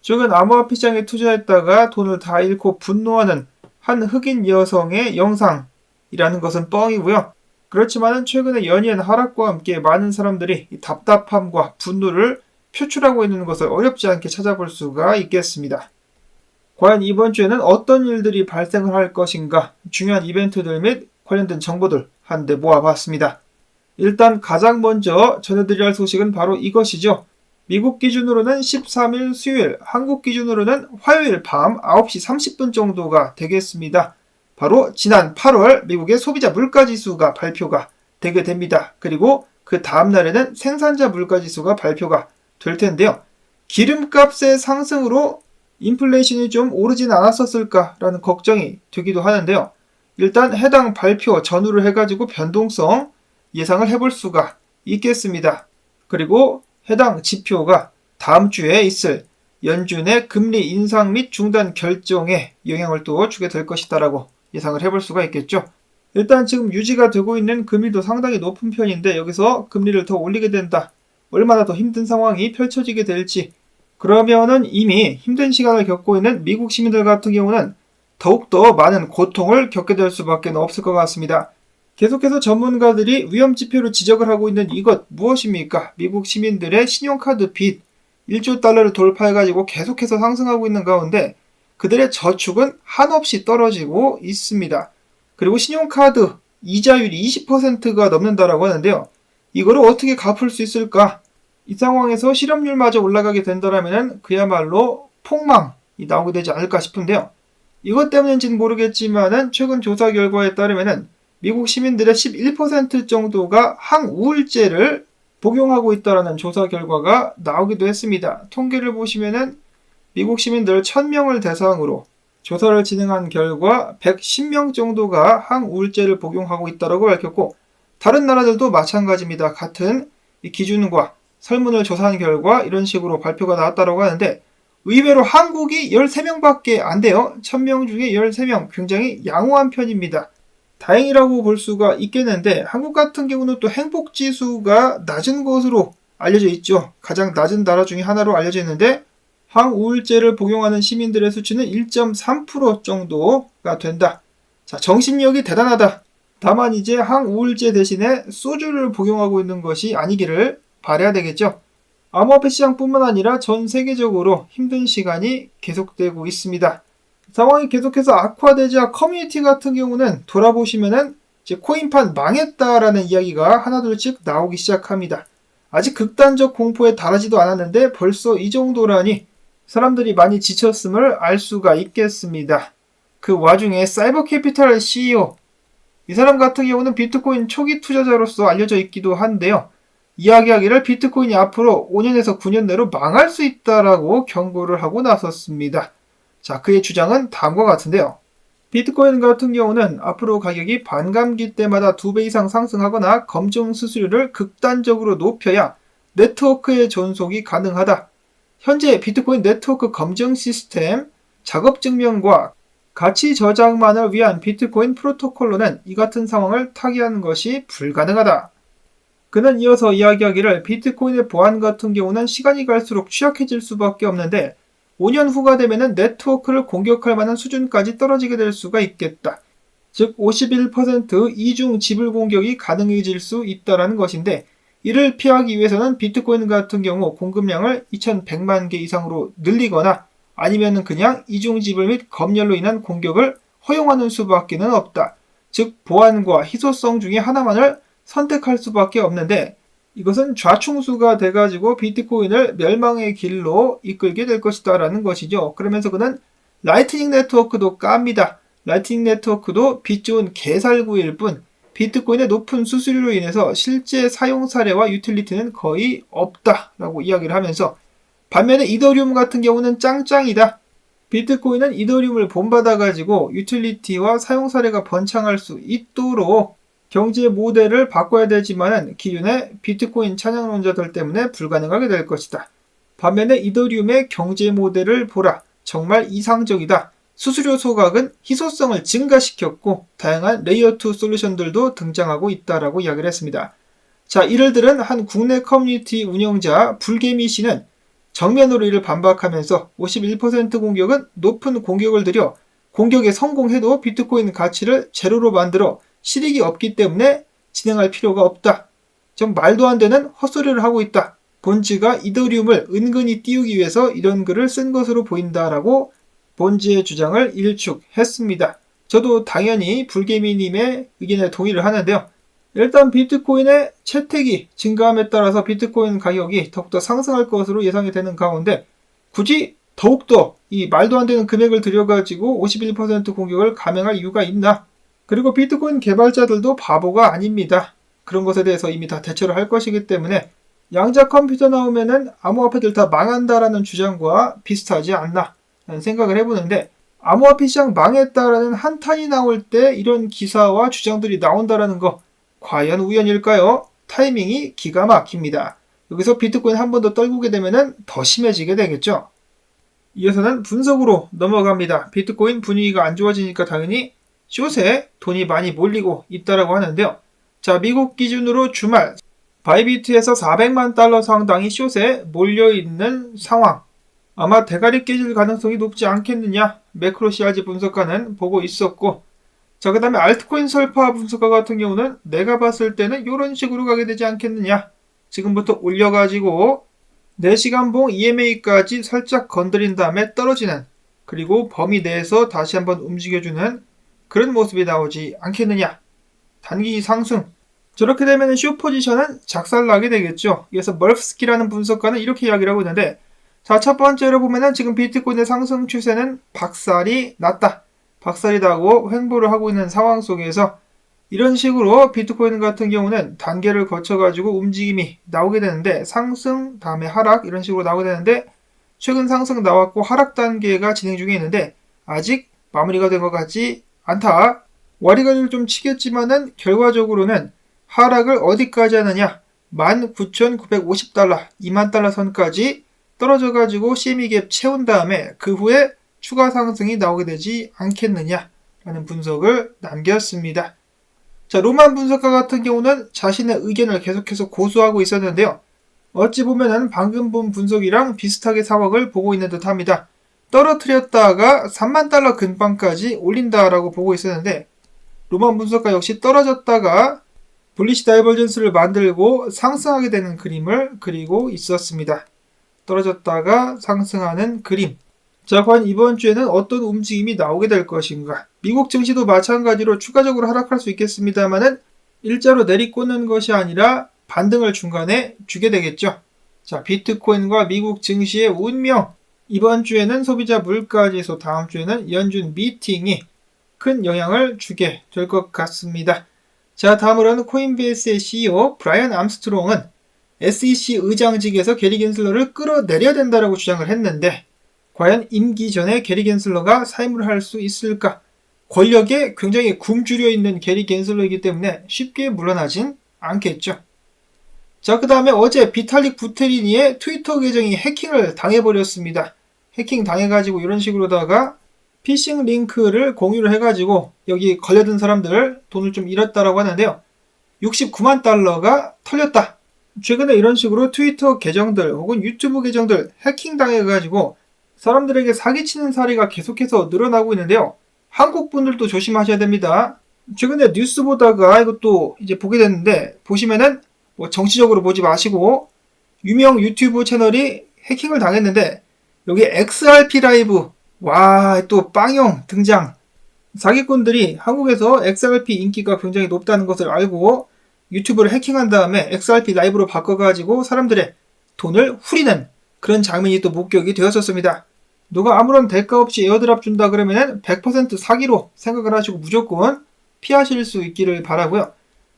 최근 암호화폐 시장에 투자했다가 돈을 다 잃고 분노하는 한 흑인 여성의 영상이라는 것은 뻥이고요. 그렇지만은 최근에 연이은 하락과 함께 많은 사람들이 이 답답함과 분노를 표출하고 있는 것을 어렵지 않게 찾아볼 수가 있겠습니다. 과연 이번 주에는 어떤 일들이 발생을 할 것인가, 중요한 이벤트들 및 관련된 정보들 한데 모아봤습니다. 일단 가장 먼저 전해드려야 할 소식은 바로 이것이죠. 미국 기준으로는 13일 수요일, 한국 기준으로는 화요일 밤 9시 30분 정도가 되겠습니다. 바로 지난 8월 미국의 소비자 물가지수가 발표가 되게 됩니다. 그리고 그 다음날에는 생산자 물가지수가 발표가 될 텐데요. 기름값의 상승으로 인플레이션이 좀 오르진 않았었을까라는 걱정이 되기도 하는데요. 일단 해당 발표 전후를 해가지고 변동성 예상을 해볼 수가 있겠습니다. 그리고 해당 지표가 다음 주에 있을 연준의 금리 인상 및 중단 결정에 영향을 또 주게 될 것이다라고 예상을 해볼 수가 있겠죠. 일단 지금 유지가 되고 있는 금리도 상당히 높은 편인데 여기서 금리를 더 올리게 된다. 얼마나 더 힘든 상황이 펼쳐지게 될지, 그러면은 이미 힘든 시간을 겪고 있는 미국 시민들 같은 경우는 더욱더 많은 고통을 겪게 될 수밖에 없을 것 같습니다. 계속해서 전문가들이 위험지표로 지적을 하고 있는 이것 무엇입니까? 미국 시민들의 신용카드 빚 1조 달러를 돌파해가지고 계속해서 상승하고 있는 가운데 그들의 저축은 한없이 떨어지고 있습니다. 그리고 신용카드 이자율이 20%가 넘는다라고 하는데요. 이거를 어떻게 갚을 수 있을까? 이 상황에서 실업률마저 올라가게 된다면 그야말로 폭망이 나오게 되지 않을까 싶은데요. 이것 때문인지는 모르겠지만은 최근 조사 결과에 따르면은 미국 시민들의 11% 정도가 항우울제를 복용하고 있다는 조사 결과가 나오기도 했습니다. 통계를 보시면은 미국 시민들 1000명을 대상으로 조사를 진행한 결과 110명 정도가 항우울제를 복용하고 있다고 밝혔고, 다른 나라들도 마찬가지입니다. 같은 이 기준과 설문을 조사한 결과 이런 식으로 발표가 나왔다고 하는데, 의외로 한국이 13명밖에 안 돼요. 1000명 중에 13명, 굉장히 양호한 편입니다. 다행이라고 볼 수가 있겠는데, 한국 같은 경우는 또 행복지수가 낮은 것으로 알려져 있죠. 가장 낮은 나라 중에 하나로 알려져 있는데 항우울제를 복용하는 시민들의 수치는 1.3% 정도가 된다. 자, 정신력이 대단하다. 다만 이제 항우울제 대신에 소주를 복용하고 있는 것이 아니기를 바라야 되겠죠. 암호화폐 시장뿐만 아니라 전 세계적으로 힘든 시간이 계속되고 있습니다. 상황이 계속해서 악화되자 커뮤니티 같은 경우는 돌아보시면은 이제 코인판 망했다라는 이야기가 하나둘씩 나오기 시작합니다. 아직 극단적 공포에 달하지도 않았는데 벌써 이 정도라니 사람들이 많이 지쳤음을 알 수가 있겠습니다. 그 와중에 사이버캐피탈 CEO, 이 사람 같은 경우는 비트코인 초기 투자자로서 알려져 있기도 한데요. 이야기하기를 비트코인이 앞으로 5년에서 9년 내로 망할 수 있다라고 경고를 하고 나섰습니다. 자, 그의 주장은 다음과 같은데요. 비트코인 같은 경우는 앞으로 가격이 반감기 때마다 2배 이상 상승하거나 검증 수수료를 극단적으로 높여야 네트워크의 존속이 가능하다. 현재 비트코인 네트워크 검증 시스템, 작업 증명과 가치 저장만을 위한 비트코인 프로토콜로는 이 같은 상황을 타개하는 것이 불가능하다. 그는 이어서 이야기하기를 비트코인의 보안 같은 경우는 시간이 갈수록 취약해질 수밖에 없는데 5년 후가 되면은 네트워크를 공격할 만한 수준까지 떨어지게 될 수가 있겠다. 즉 51% 이중 지불 공격이 가능해질 수 있다는 것인데, 이를 피하기 위해서는 비트코인 같은 경우 공급량을 2100만 개 이상으로 늘리거나 아니면은 그냥 이중 지불 및 검열로 인한 공격을 허용하는 수밖에 없다. 즉 보안과 희소성 중에 하나만을 선택할 수밖에 없는데, 이것은 좌충수가 돼가지고 비트코인을 멸망의 길로 이끌게 될 것이다 라는 것이죠. 그러면서 그는 라이트닝 네트워크도 깝니다. 라이트닝 네트워크도 빚 좋은 개살구일 뿐 비트코인의 높은 수수료로 인해서 실제 사용 사례와 유틸리티는 거의 없다라고 이야기를 하면서, 반면에 이더리움 같은 경우는 짱짱이다. 비트코인은 이더리움을 본받아가지고 유틸리티와 사용 사례가 번창할 수 있도록 경제 모델을 바꿔야 되지만은 기존의 비트코인 찬양론자들 때문에 불가능하게 될 것이다. 반면에 이더리움의 경제 모델을 보라. 정말 이상적이다. 수수료 소각은 희소성을 증가시켰고 다양한 레이어2 솔루션들도 등장하고 있다라고 이야기를 했습니다. 자, 이를 들은 한 국내 커뮤니티 운영자 불개미 씨는 정면으로 이를 반박하면서 51% 공격은 높은 공격을 들여 공격에 성공해도 비트코인 가치를 제로로 만들어 실익이 없기 때문에 진행할 필요가 없다. 좀 말도 안 되는 헛소리를 하고 있다. 본즈가 이더리움을 은근히 띄우기 위해서 이런 글을 쓴 것으로 보인다라고 본즈의 주장을 일축했습니다. 저도 당연히 불개미님의 의견에 동의를 하는데요. 일단 비트코인의 채택이 증가함에 따라서 비트코인 가격이 더욱더 상승할 것으로 예상이 되는 가운데 굳이 더욱더 이 말도 안 되는 금액을 들여가지고 51% 공격을 감행할 이유가 있나? 그리고 비트코인 개발자들도 바보가 아닙니다. 그런 것에 대해서 이미 다 대처를 할 것이기 때문에 양자 컴퓨터 나오면은 암호화폐들 다 망한다라는 주장과 비슷하지 않나 라는 생각을 해보는데 암호화폐 시장 망했다라는 한탄이 나올 때 이런 기사와 주장들이 나온다라는 거 과연 우연일까요? 타이밍이 기가 막힙니다. 여기서 비트코인 한 번 더 떨구게 되면은 더 심해지게 되겠죠. 이어서는 분석으로 넘어갑니다. 비트코인 분위기가 안 좋아지니까 당연히 숏에 돈이 많이 몰리고 있다라고 하는데요. 자, 미국 기준으로 주말 바이비트에서 400만 달러 상당이 숏에 몰려있는 상황. 아마 대가리 깨질 가능성이 높지 않겠느냐. 매크로 CRG 분석가는 보고 있었고, 자, 그 다음에 알트코인 설파 분석가 같은 경우는 내가 봤을 때는 이런 식으로 가게 되지 않겠느냐. 지금부터 올려가지고 4시간봉 EMA까지 살짝 건드린 다음에 떨어지는, 그리고 범위 내에서 다시 한번 움직여주는 그런 모습이 나오지 않겠느냐. 단기 상승. 저렇게 되면 숏 포지션은 작살나게 되겠죠. 그래서 멀프스키라는 분석가는 이렇게 이야기를 하고 있는데, 자, 첫 번째로 보면은 지금 비트코인의 상승 추세는 박살이 났다. 박살이 나고 횡보를 하고 있는 상황 속에서 이런 식으로 비트코인 같은 경우는 단계를 거쳐가지고 움직임이 나오게 되는데, 상승, 다음에 하락 이런 식으로 나오게 되는데, 최근 상승 나왔고 하락 단계가 진행 중에 있는데 아직 마무리가 된 것 같지 않다. 와리가리를 좀 치겠지만은 결과적으로는 하락을 어디까지 하느냐, 19,950달러, 20,000달러 선까지 떨어져가지고 CME 갭 채운 다음에 그 후에 추가 상승이 나오게 되지 않겠느냐라는 분석을 남겼습니다. 자, 로만 분석가 같은 경우는 자신의 의견을 계속해서 고수하고 있었는데요. 어찌 보면은 방금 본 분석이랑 비슷하게 상황을 보고 있는 듯 합니다. 떨어뜨렸다가 30,000달러 근방까지 올린다라고 보고 있었는데, 로만 분석가 역시 떨어졌다가 불리시 다이버전스를 만들고 상승하게 되는 그림을 그리고 있었습니다. 떨어졌다가 상승하는 그림. 자, 과연 이번 주에는 어떤 움직임이 나오게 될 것인가? 미국 증시도 마찬가지로 추가적으로 하락할 수 있겠습니다만은 일자로 내리꽂는 것이 아니라 반등을 중간에 주게 되겠죠. 자, 비트코인과 미국 증시의 운명. 이번 주에는 소비자 물가지수, 다음 주에는 연준 미팅이 큰 영향을 주게 될 것 같습니다. 자, 다음으로는 코인베이스의 CEO 브라이언 암스트롱은 SEC 의장직에서 게리 겐슬러를 끌어내려야 된다고 주장을 했는데, 과연 임기 전에 게리 겐슬러가 사임을 할 수 있을까? 권력에 굉장히 굶주려 있는 게리 겐슬러이기 때문에 쉽게 물러나진 않겠죠. 자, 그 다음에 어제 비탈릭 부테리니의 트위터 계정이 해킹을 당해버렸습니다. 해킹 당해가지고 이런 식으로다가 피싱 링크를 공유를 해가지고 여기 걸려든 사람들 돈을 좀 잃었다라고 하는데요. 69만 달러가 털렸다. 최근에 이런 식으로 트위터 계정들 혹은 유튜브 계정들 해킹 당해가지고 사람들에게 사기치는 사례가 계속해서 늘어나고 있는데요. 한국 분들도 조심하셔야 됩니다. 최근에 뉴스 보다가 이것도 이제 보게 됐는데, 보시면은 뭐 정치적으로 보지 마시고 유명 유튜브 채널이 해킹을 당했는데 여기 XRP 라이브, 와, 또 빵형 등장. 사기꾼들이 한국에서 XRP 인기가 굉장히 높다는 것을 알고 유튜브를 해킹한 다음에 XRP 라이브로 바꿔가지고 사람들의 돈을 후리는 그런 장면이 또 목격이 되었었습니다. 누가 아무런 대가 없이 에어드랍 준다 그러면은 100% 사기로 생각을 하시고 무조건 피하실 수 있기를 바라고요.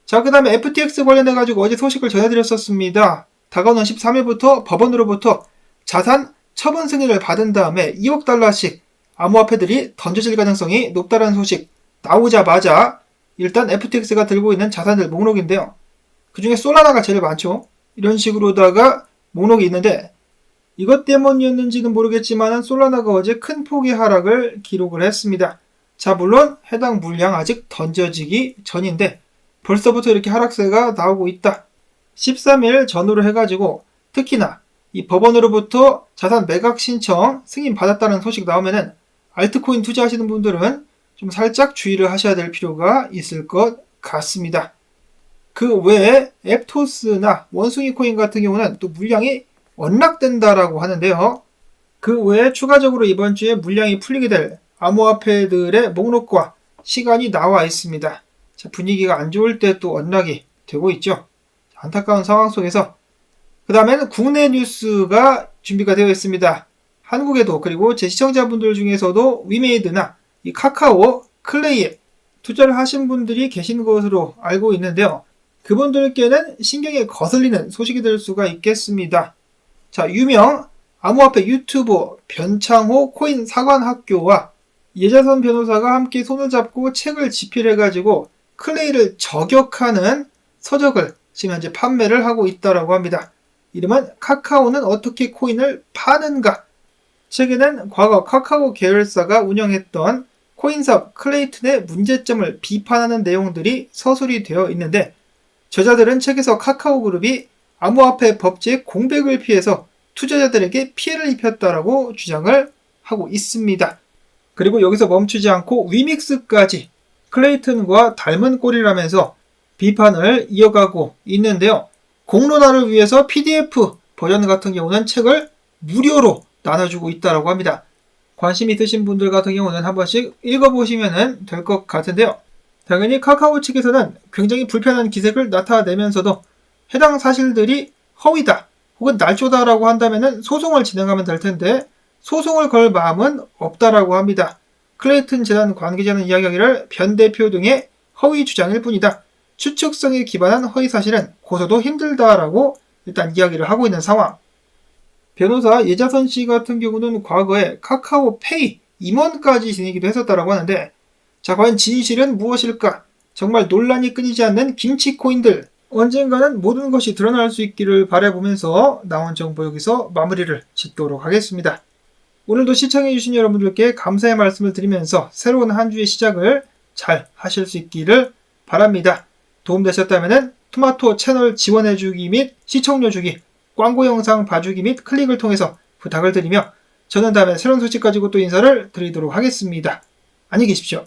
자, 그 다음에 FTX 관련해가지고 어제 소식을 전해드렸었습니다. 다가오는 13일부터 법원으로부터 자산 처분 승인을 받은 다음에 2억 달러씩 암호화폐들이 던져질 가능성이 높다는 소식 나오자마자 일단 FTX가 들고 있는 자산들 목록인데요. 그 중에 솔라나가 제일 많죠. 이런 식으로다가 목록이 있는데, 이것 때문이었는지는 모르겠지만 솔라나가 어제 큰 폭의 하락을 기록을 했습니다. 자, 물론 해당 물량 아직 던져지기 전인데 벌써부터 이렇게 하락세가 나오고 있다. 13일 전후로 해가지고 특히나 이 법원으로부터 자산 매각 신청 승인 받았다는 소식 나오면은 알트코인 투자하시는 분들은 좀 살짝 주의를 하셔야 될 필요가 있을 것 같습니다. 그 외에 앱토스나 원숭이 코인 같은 경우는 또 물량이 언락된다라고 하는데요. 그 외에 추가적으로 이번 주에 물량이 풀리게 될 암호화폐들의 목록과 시간이 나와 있습니다. 자, 분위기가 안 좋을 때 또 언락이 되고 있죠. 안타까운 상황 속에서 그 다음에는 국내 뉴스가 준비가 되어 있습니다. 한국에도 그리고 제 시청자분들 중에서도 위메이드나 이 카카오, 클레이에 투자를 하신 분들이 계신 것으로 알고 있는데요. 그분들께는 신경이 거슬리는 소식이 될 수가 있겠습니다. 자, 유명 암호화폐 유튜버 변창호 코인 사관학교와 예자선 변호사가 함께 손을 잡고 책을 집필해가지고 클레이를 저격하는 서적을 지금 현재 판매를 하고 있다고 합니다. 이름은 카카오는 어떻게 코인을 파는가? 책에는 과거 카카오 계열사가 운영했던 코인사업 클레이튼의 문제점을 비판하는 내용들이 서술이 되어 있는데 저자들은 책에서 카카오 그룹이 암호화폐 법제의 공백을 피해서 투자자들에게 피해를 입혔다라고 주장을 하고 있습니다. 그리고 여기서 멈추지 않고 위믹스까지 클레이튼과 닮은 꼴이라면서 비판을 이어가고 있는데요. 공론화를 위해서 PDF 버전 같은 경우는 책을 무료로 나눠주고 있다고 합니다. 관심 있으신 분들 같은 경우는 한 번씩 읽어보시면 될 것 같은데요. 당연히 카카오 측에서는 굉장히 불편한 기색을 나타내면서도 해당 사실들이 허위다 혹은 날조다라고 한다면 소송을 진행하면 될 텐데 소송을 걸 마음은 없다라고 합니다. 클레이튼 재단 관계자는 이야기하기를 변 대표 등의 허위 주장일 뿐이다. 추측성에 기반한 허위 사실은 고소도 힘들다라고 일단 이야기를 하고 있는 상황. 변호사 예자선 씨 같은 경우는 과거에 카카오페이 임원까지 지내기도 했었다라고 하는데 자, 과연 진실은 무엇일까? 정말 논란이 끊이지 않는 김치코인들. 언젠가는 모든 것이 드러날 수 있기를 바라보면서 나온 정보 여기서 마무리를 짓도록 하겠습니다. 오늘도 시청해주신 여러분들께 감사의 말씀을 드리면서 새로운 한 주의 시작을 잘 하실 수 있기를 바랍니다. 도움되셨다면 토마토 채널 지원해주기 및 시청료 주기, 광고 영상 봐주기 및 클릭을 통해서 부탁을 드리며 저는 다음에 새로운 소식 가지고 또 인사를 드리도록 하겠습니다. 안녕히 계십시오.